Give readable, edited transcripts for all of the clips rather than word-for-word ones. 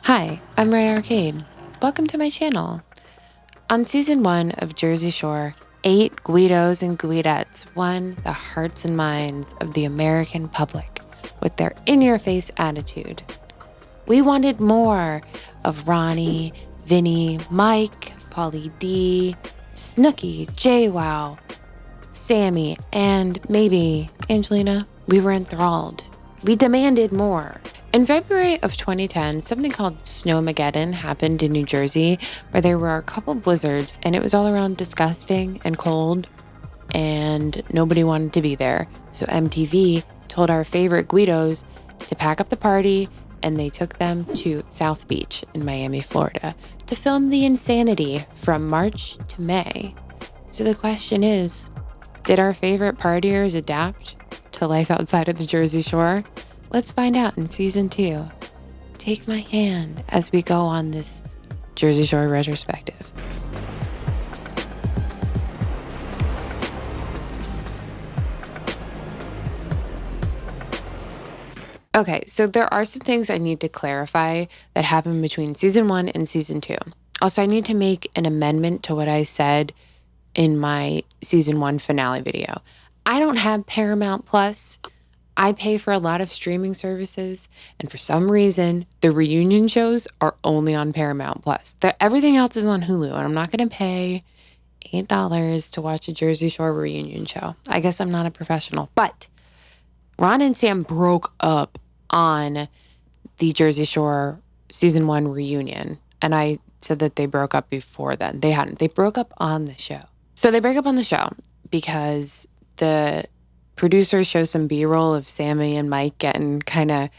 Hi, I'm RaeArcade. Welcome to my channel. On season 1 of Jersey Shore, 8 Guidos and Guidettes won the hearts and minds of the American public with their in-your-face attitude. We wanted more of Ronnie, Vinny, Mike, Pauly D, Snooki, JWoww, Sammi, and maybe Angelina. We were enthralled. We demanded more. In February of 2010, something called Snowmageddon happened in New Jersey, where there were a couple blizzards, and it was all around disgusting and cold, and nobody wanted to be there. So MTV told our favorite Guidos to pack up the party, and they took them to South Beach in Miami, Florida, to film the insanity from March to May. So the question is, did our favorite partiers adapt to life outside of the Jersey Shore? Let's find out in season 2. Take my hand as we go on this Jersey Shore retrospective. Okay, so there are some things I need to clarify that happened between season 1 and season 2. Also, I need to make an amendment to what I said in my season 1 finale video. I don't have Paramount Plus. I pay for a lot of streaming services, and for some reason, the reunion shows are only on Paramount Plus. Everything else is on Hulu, and I'm not going to pay $8 to watch a Jersey Shore reunion show. I guess I'm not a professional, but Ron and Sam broke up on the Jersey Shore season 1 reunion, and I said that they broke up before then. They hadn't. They broke up on the show. So they break up on the show because the producers show some B-roll of Sammi and Mike getting kind of a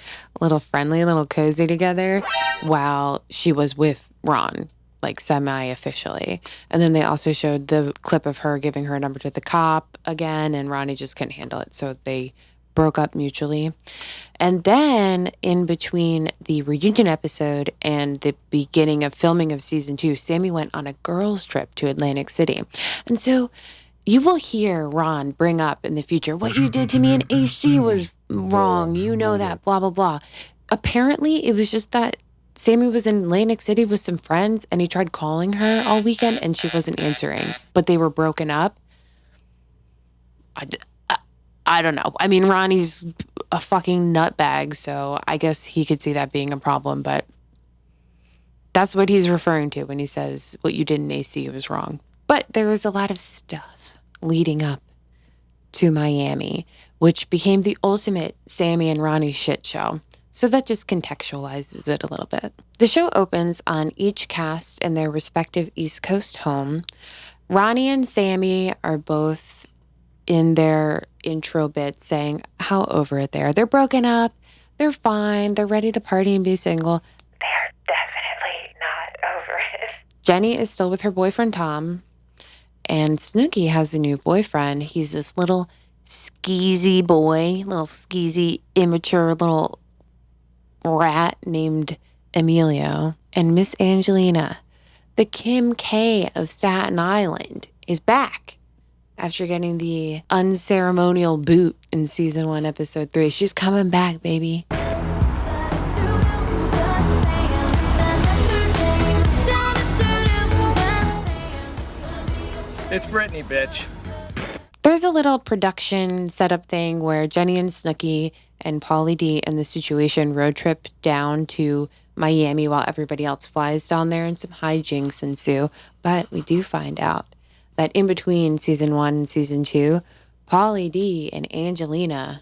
little friendly, a little cozy together while she was with Ron, like semi-officially. And then they also showed the clip of her giving her number to the cop again, and Ronnie just couldn't handle it, so they broke up mutually. And then in between the reunion episode and the beginning of filming of season 2, Sammi went on a girls' trip to Atlantic City. And so you will hear Ron bring up in the future, what you did to me in AC was wrong. You know that, blah, blah, blah. Apparently, it was just that Sammi was in Atlantic City with some friends, and he tried calling her all weekend, and she wasn't answering. But they were broken up. I don't know. I mean, Ronnie's a fucking nutbag, so I guess he could see that being a problem. But that's what he's referring to when he says what you did in AC was wrong. But there was a lot of stuff leading up to Miami, which became the ultimate Sammi and Ronnie shit show. So that just contextualizes it a little bit. The show opens on each cast in their respective East Coast home. Ronnie and Sammi are both in their intro bits saying how over it they are. They're broken up. They're fine. They're ready to party and be single. They're definitely not over it. Jenny is still with her boyfriend, Tom. And Snooki has a new boyfriend. He's this little skeezy boy, little skeezy, immature little rat named Emilio. And Miss Angelina, the Kim K of Staten Island, is back after getting the unceremonial boot in season 1, episode 3. She's coming back, baby. It's Brittany, bitch. There's a little production setup thing where Jenny and Snooki and Pauly D and the Situation road trip down to Miami while everybody else flies down there, and some hijinks ensue. But we do find out that in between season 1 and season 2, Pauly D and Angelina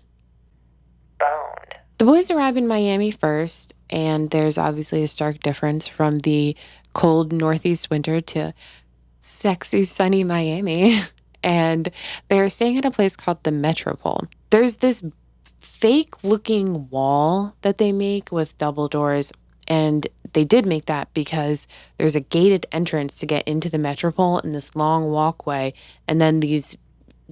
boned. The boys arrive in Miami first, and there's obviously a stark difference from the cold Northeast winter to sexy, sunny Miami. And they're staying at a place called the Metropole. There's this fake-looking wall that they make with double doors, and they did make that because there's a gated entrance to get into the Metropole in this long walkway, and then these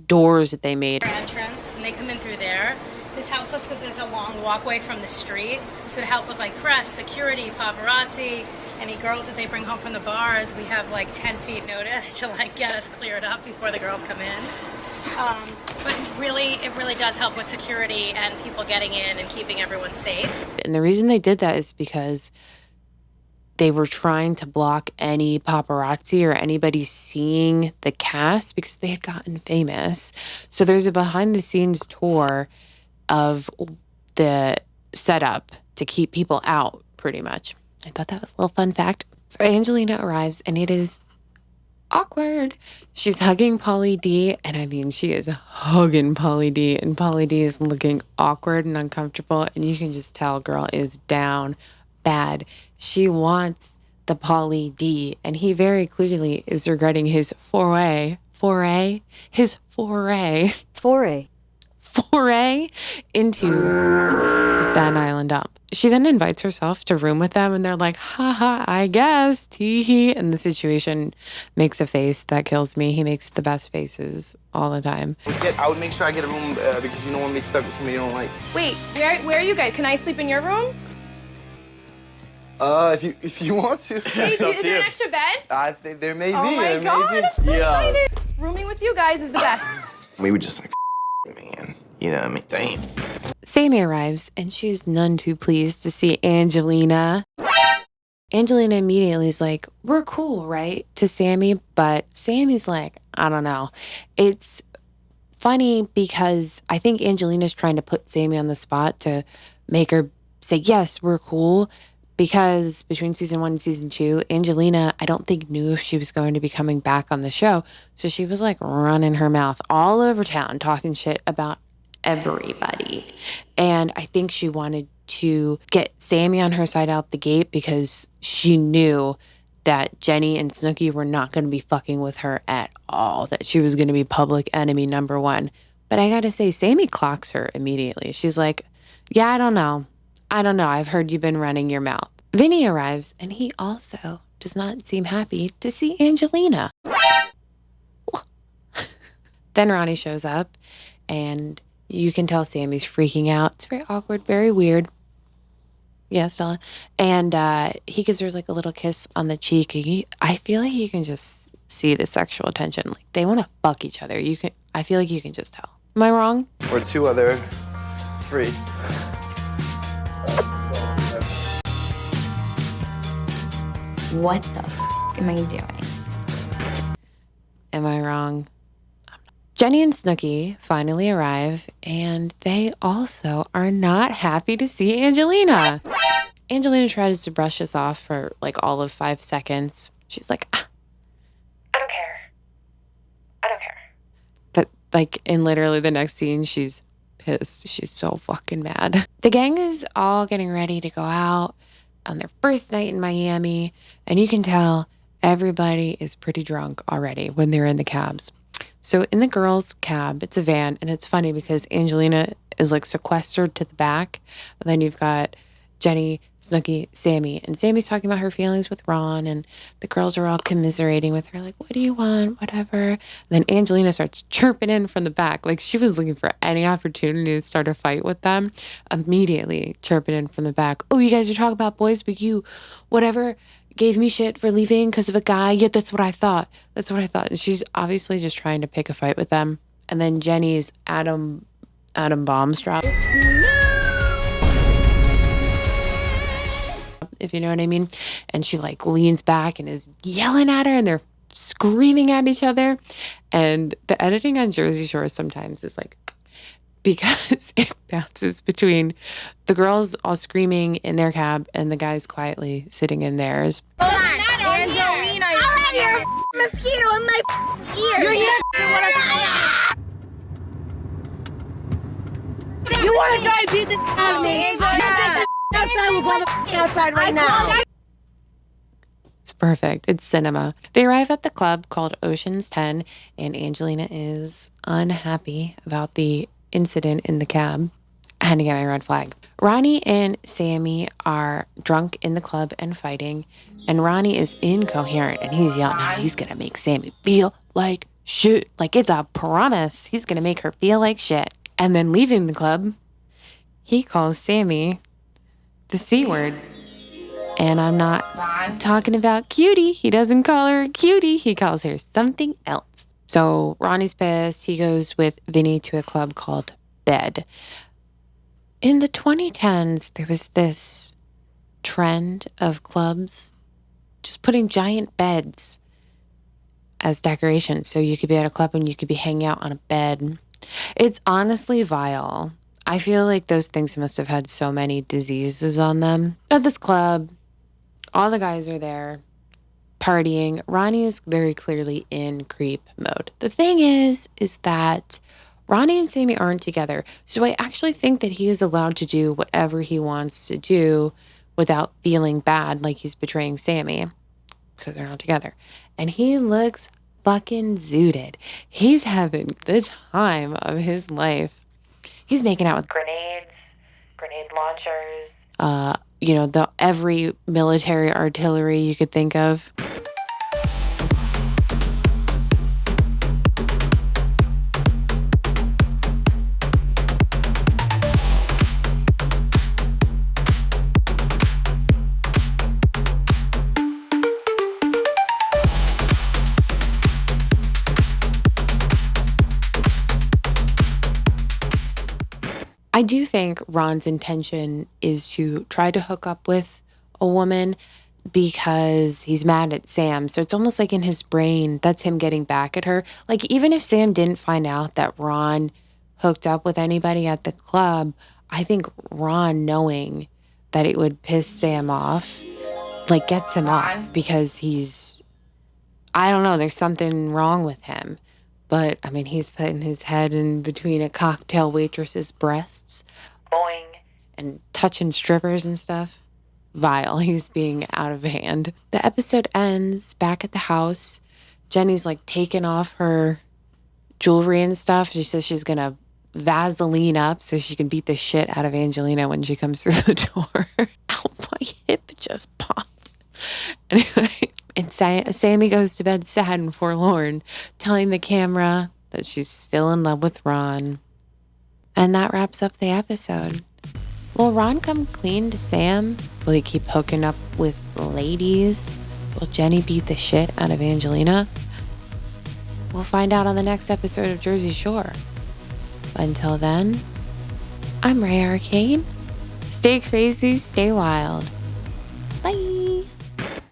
doors that they made. Entrance, and they come in through there. This helps us because there's a long walkway from the street, so to help with like press, security, paparazzi, any girls that they bring home from the bars, we have like 10 feet notice to like get us cleared up before the girls come in. But it really does help with security and people getting in and keeping everyone safe. And the reason they did that is because they were trying to block any paparazzi or anybody seeing the cast because they had gotten famous. So there's a behind the scenes tour of the setup to keep people out, pretty much. I thought that was a little fun fact. So Angelina arrives and it is awkward. She's hugging Pauly D, and I mean, she is hugging Pauly D, and Pauly D is looking awkward and uncomfortable, and you can just tell girl is down bad. She wants the Pauly D, and he very clearly is regretting his foray into the Staten Island dump. She then invites herself to room with them, and they're like, haha, I guess, tee-hee. And the situation makes a face that kills me. He makes the best faces all the time. I would make sure I get a room because you don't want me stuck with somebody you don't like. Wait, where are you guys? Can I sleep in your room? If you want to. Hey, is there an extra bed? I think there may be. Oh my God, I'm so excited. Rooming with you guys is the best. We were just like, man, you know what I mean? Damn. Sammi arrives, and she is none too pleased to see Angelina. Angelina immediately is like, we're cool, right? To Sammi, but Sammy's like, I don't know. It's funny because I think Angelina's trying to put Sammi on the spot to make her say, yes, we're cool. Because between season 1 and season 2, Angelina, I don't think knew if she was going to be coming back on the show. So she was like running her mouth all over town, talking shit about everybody. And I think she wanted to get Sammi on her side out the gate because she knew that Jenny and Snooki were not going to be fucking with her at all, that she was going to be public enemy number 1. But I got to say, Sammi clocks her immediately. She's like, yeah, I don't know. I've heard you've been running your mouth. Vinny arrives, and he also does not seem happy to see Angelina. Then Ronnie shows up, and you can tell Sammy's freaking out. It's very awkward, very weird. Yeah, Stella. And he gives her like a little kiss on the cheek. I feel like you can just see the sexual tension. Like they want to fuck each other. I feel like you can just tell. Am I wrong? Or 2 other free. What the am I doing? Am I wrong? Jenny and Snooki finally arrive, and they also are not happy to see Angelina. Angelina tries to brush us off for like all of 5 seconds. She's like, I don't care. But like in literally the next scene, she's pissed. She's so fucking mad. The gang is all getting ready to go out on their first night in Miami, and you can tell everybody is pretty drunk already when they're in the cabs. So in the girls' cab, it's a van, and it's funny because Angelina is like sequestered to the back, and then you've got Jenny, Snooki, Sammi, and Sammy's talking about her feelings with Ron, and the girls are all commiserating with her, like, what do you want, whatever. And then Angelina starts chirping in from the back, like she was looking for any opportunity to start a fight with them, immediately chirping in from the back. Oh, you guys are talking about boys, but you, whatever, gave me shit for leaving because of a guy. Yeah, that's what I thought. And she's obviously just trying to pick a fight with them. And then Jenny's atom bombs drop. If you know what I mean. And she like leans back and is yelling at her, and they're screaming at each other. And the editing on Jersey Shore sometimes is like, because it bounces between the girls all screaming in their cab and the guys quietly sitting in theirs. Hold on, Angelina, you're a mosquito in my ear. You're here. You want to try and beat the out of me? Angelina, outside, we'll go outside right now. It's perfect. It's cinema. They arrive at the club called Ocean's 10, and Angelina is unhappy about the incident in the cab. I had to get my red flag. Ronnie and Sammi are drunk in the club and fighting, and Ronnie is incoherent, and he's yelling how he's gonna make Sammi feel like shit. Like it's a promise. He's gonna make her feel like shit. And then leaving the club, he calls Sammi the C word. And I'm not talking about cutie. He doesn't call her a cutie. He calls her something else. So Ronnie's pissed. He goes with Vinny to a club called Bed. In the 2010s, there was this trend of clubs just putting giant beds as decorations. So you could be at a club and you could be hanging out on a bed. It's honestly vile. I feel like those things must have had so many diseases on them. At this club, all the guys are there partying. Ronnie is very clearly in creep mode. The thing is that Ronnie and Sammi aren't together. So I actually think that he is allowed to do whatever he wants to do without feeling bad like he's betraying Sammi because they're not together. And he looks fucking zooted. He's having the time of his life. He's making out with grenade launchers, the every military artillery you could think of. I do think Ron's intention is to try to hook up with a woman because he's mad at Sam. So it's almost like in his brain, that's him getting back at her. Like, even if Sam didn't find out that Ron hooked up with anybody at the club, I think Ron knowing that it would piss Sam off, like, gets him off because I don't know, there's something wrong with him. But, I mean, he's putting his head in between a cocktail waitress's breasts, boing, and touching strippers and stuff. Vile. He's being out of hand. The episode ends back at the house. Jenny's, like, taking off her jewelry and stuff. She says she's going to Vaseline up so she can beat the shit out of Angelina when she comes through the door. Ow, my hip just popped. Anyway. And Sammi goes to bed sad and forlorn, telling the camera that she's still in love with Ron. And that wraps up the episode. Will Ron come clean to Sam? Will he keep hooking up with ladies? Will Jenny beat the shit out of Angelina? We'll find out on the next episode of Jersey Shore. Until then, I'm RaeArcade. Stay crazy, stay wild.